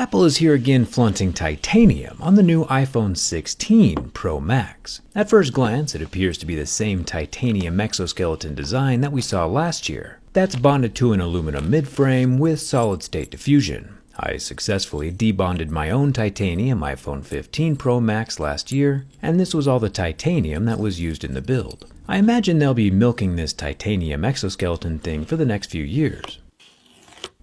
Apple is here again flaunting titanium on the new iPhone 16 Pro Max. At first glance, it appears to be the same titanium exoskeleton design that we saw last year. That's bonded to an aluminum midframe with solid-state diffusion. I successfully debonded my own titanium iPhone 15 Pro Max last year, and this was all the titanium that was used in the build. I imagine they'll be milking this titanium exoskeleton thing for the next few years.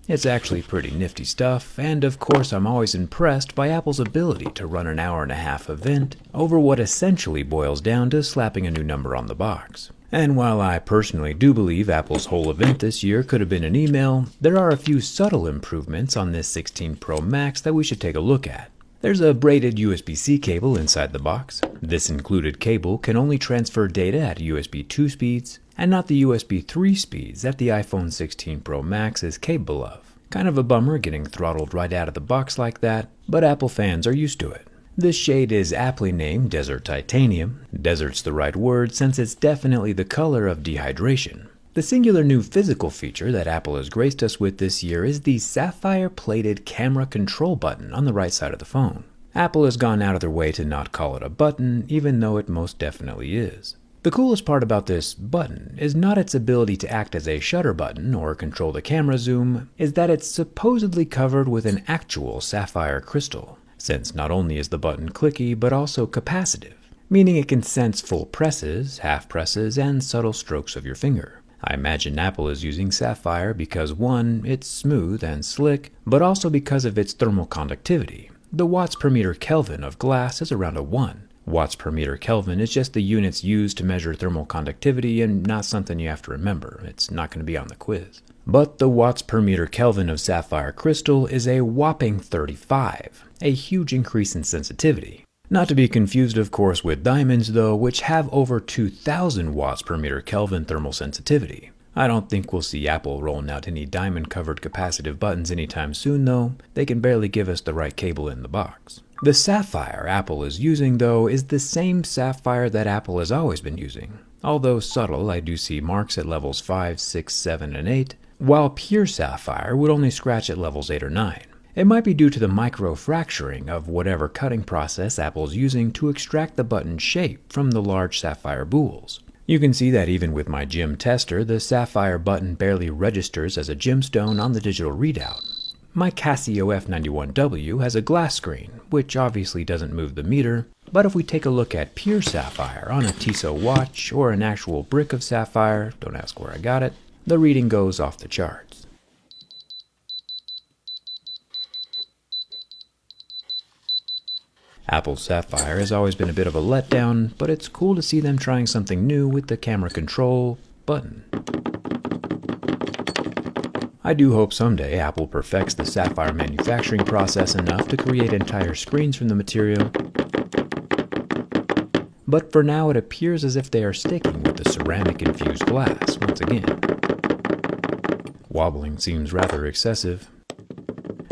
It's actually pretty nifty stuff, and of course I'm always impressed by Apple's ability to run an hour-and-a-half event over what essentially boils down to slapping a new number on the box. And while I personally do believe Apple's whole event this year could have been an email, there are a few subtle improvements on this 16 Pro Max that we should take a look at. There's a braided USB-C cable inside the box. This included cable can only transfer data at USB 2 speeds, and not the USB 3 speeds that the iPhone 16 Pro Max is capable of. Kind of a bummer getting throttled right out of the box like that, but Apple fans are used to it. This shade is aptly named Desert Titanium. Desert's the right word since it's definitely the color of dehydration. The singular new physical feature that Apple has graced us with this year is the sapphire-plated camera control button on the right side of the phone. Apple has gone out of their way to not call it a button, even though it most definitely is. The coolest part about this button is not its ability to act as a shutter button or control the camera zoom, is that it's supposedly covered with an actual sapphire crystal, since not only is the button clicky but also capacitive, meaning it can sense full presses, half presses, and subtle strokes of your finger. I imagine Apple is using sapphire because 1, it's smooth and slick, but also because of its thermal conductivity. The watts per meter Kelvin of glass is around a 1. Watts per meter Kelvin is just the units used to measure thermal conductivity and not something you have to remember. It's not going to be on the quiz. But the watts per meter Kelvin of sapphire crystal is a whopping 35, a huge increase in sensitivity. Not to be confused, of course, with diamonds, though, which have over 2,000 watts per meter Kelvin thermal sensitivity. I don't think we'll see Apple rolling out any diamond-covered capacitive buttons anytime soon, though. They can barely give us the right cable in the box. The sapphire Apple is using, though, is the same sapphire that Apple has always been using. Although subtle, I do see marks at levels 5, 6, 7, and 8, while pure sapphire would only scratch at levels 8 or 9. It might be due to the microfracturing of whatever cutting process Apple's using to extract the button shape from the large sapphire boules. You can see that even with my gem tester, the sapphire button barely registers as a gemstone on the digital readout. My Casio F91W has a glass screen, which obviously doesn't move the meter, but if we take a look at pure sapphire on a Tissot watch or an actual brick of sapphire, don't ask where I got it, the reading goes off the charts. Apple's Sapphire has always been a bit of a letdown, but it's cool to see them trying something new with the camera control button. I do hope someday Apple perfects the Sapphire manufacturing process enough to create entire screens from the material, but for now it appears as if they are sticking with the ceramic-infused glass once again. Wobbling seems rather excessive.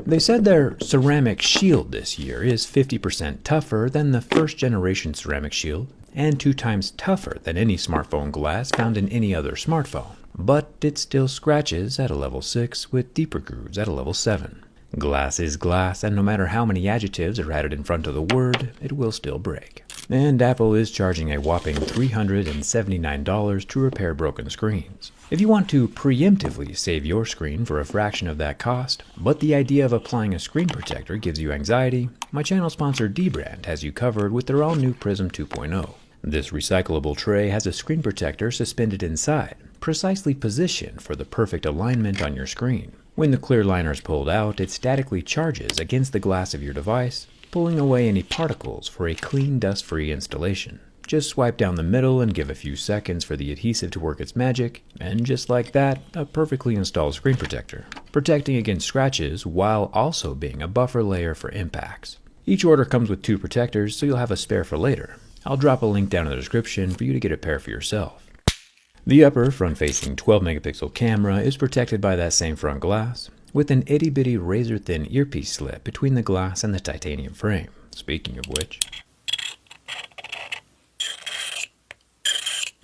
They said their ceramic shield this year is 50% tougher than the first generation ceramic shield and 2 times tougher than any smartphone glass found in any other smartphone. But it still scratches at a level 6 with deeper grooves at a level 7. Glass is glass, and no matter how many adjectives are added in front of the word, it will still break. And Apple is charging a whopping $379 to repair broken screens. If you want to preemptively save your screen for a fraction of that cost, but the idea of applying a screen protector gives you anxiety, my channel sponsor Dbrand has you covered with their all-new Prism 2.0. This recyclable tray has a screen protector suspended inside, precisely positioned for the perfect alignment on your screen. When the clear liner is pulled out, it statically charges against the glass of your device, pulling away any particles for a clean, dust-free installation. Just swipe down the middle and give a few seconds for the adhesive to work its magic, and just like that, a perfectly installed screen protector, protecting against scratches while also being a buffer layer for impacts. Each order comes with 2 protectors, so you'll have a spare for later. I'll drop a link down in the description for you to get a pair for yourself. The upper front-facing 12-megapixel camera is protected by that same front glass, with an itty-bitty razor-thin earpiece slip between the glass and the titanium frame. Speaking of which,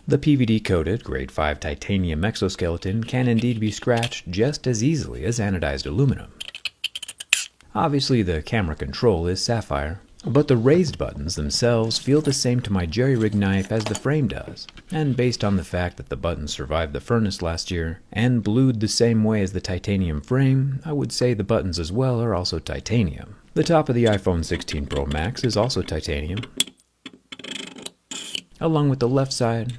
the PVD-coated grade 5 titanium exoskeleton can indeed be scratched just as easily as anodized aluminum. Obviously the camera control is sapphire, but the raised buttons themselves feel the same to my jerry-rig knife as the frame does, and based on the fact that the buttons survived the furnace last year and blued the same way as the titanium frame, I would say the buttons as well are also titanium. The top of the iPhone 16 Pro Max is also titanium, along with the left side,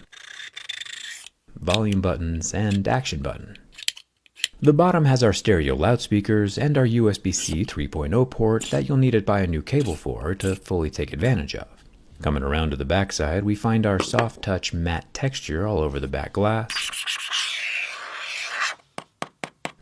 volume buttons, and action button. The bottom has our stereo loudspeakers and our USB-C 3.0 port that you'll need to buy a new cable for to fully take advantage of. Coming around to the back side, we find our soft touch matte texture all over the back glass,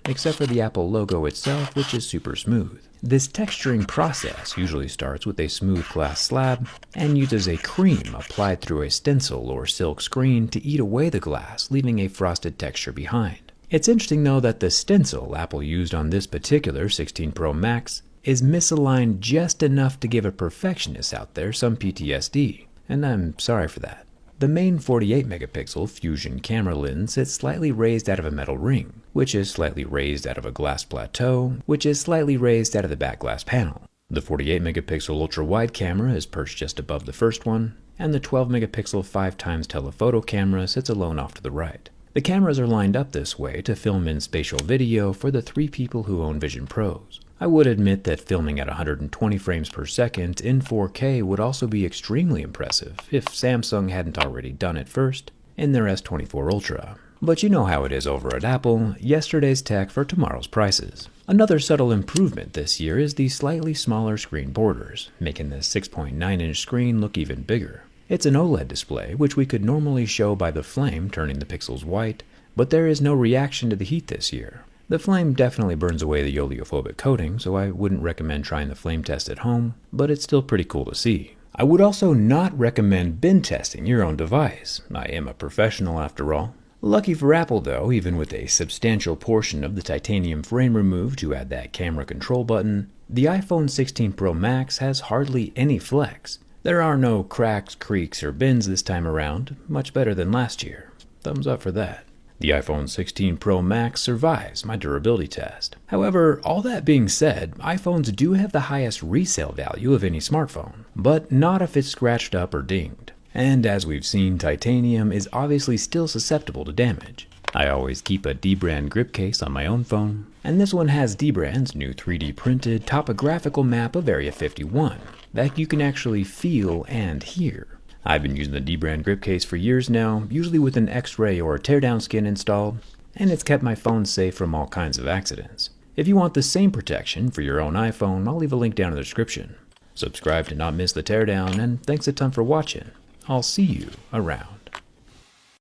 except for the Apple logo itself, which is super smooth. This texturing process usually starts with a smooth glass slab and uses a cream applied through a stencil or silk screen to eat away the glass, leaving a frosted texture behind. It's interesting though that the stencil Apple used on this particular 16 Pro Max is misaligned just enough to give a perfectionist out there some PTSD, and I'm sorry for that. The main 48 megapixel Fusion camera lens sits slightly raised out of a metal ring, which is slightly raised out of a glass plateau, which is slightly raised out of the back glass panel. The 48 megapixel ultra-wide camera is perched just above the first one, and the 12 megapixel 5x telephoto camera sits alone off to the right. The cameras are lined up this way to film in spatial video for the 3 people who own Vision Pros. I would admit that filming at 120 frames per second in 4K would also be extremely impressive if Samsung hadn't already done it first in their S24 Ultra. But you know how it is over at Apple, yesterday's tech for tomorrow's prices. Another subtle improvement this year is the slightly smaller screen borders, making the 6.9-inch screen look even bigger. It's an OLED display, which we could normally show by the flame turning the pixels white, but there is no reaction to the heat this year. The flame definitely burns away the oleophobic coating, so I wouldn't recommend trying the flame test at home, but it's still pretty cool to see. I would also not recommend bin testing your own device. I am a professional after all. Lucky for Apple though, even with a substantial portion of the titanium frame removed to add that camera control button, the iPhone 16 Pro Max has hardly any flex. There are no cracks, creaks, or bends this time around, much better than last year. Thumbs up for that. The iPhone 16 Pro Max survives my durability test. However, all that being said, iPhones do have the highest resale value of any smartphone, but not if it's scratched up or dinged. And as we've seen, titanium is obviously still susceptible to damage. I always keep a D-brand grip case on my own phone, and this one has D-brand's new 3D printed topographical map of Area 51 that you can actually feel and hear. I've been using the D-brand grip case for years now, usually with an X-ray or teardown skin installed, and it's kept my phone safe from all kinds of accidents. If you want the same protection for your own iPhone, I'll leave a link down in the description. Subscribe to not miss the teardown, and thanks a ton for watching. I'll see you around.